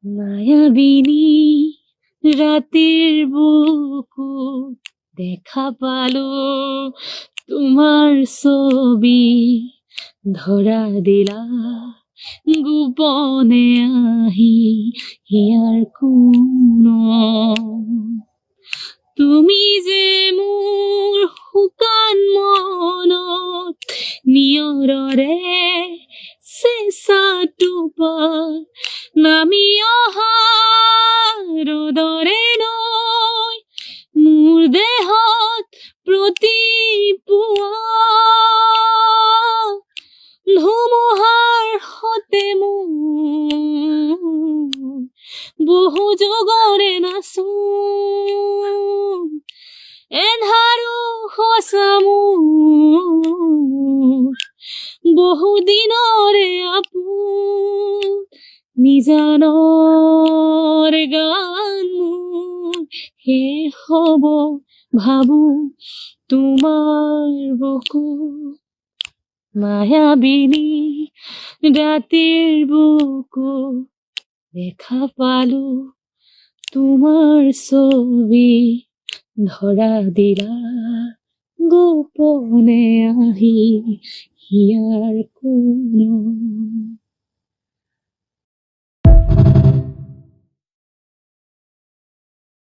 মায়াবিনী ৰাতেৰ বুকু দেখা পালো তোমাৰ ছবি ধৰা দিলা গোপনে আহি হিয়াৰ কোণত তুমি যে মোৰ শুকান মনত নিয়ৰৰে চেঁচা টোপাল নামি অহা ৰ'দৰে নৈ মোৰ দেহত প্ৰতিপুৱা ধুমুহাৰ সতে মোৰ বহু যুগৰে নাচো এন্ধাৰো সঁচা মোৰ বহু দিনৰে আপোন নিজানৰ গান মোৰ শেষ হ'ব ভাবো তোমাৰ বুকুত মায়াবিনী ৰাতেৰ বুকু দেখা পালো তোমাৰ ছবি ধৰা দিলা গোপনে আহি হিয়াৰ কোণত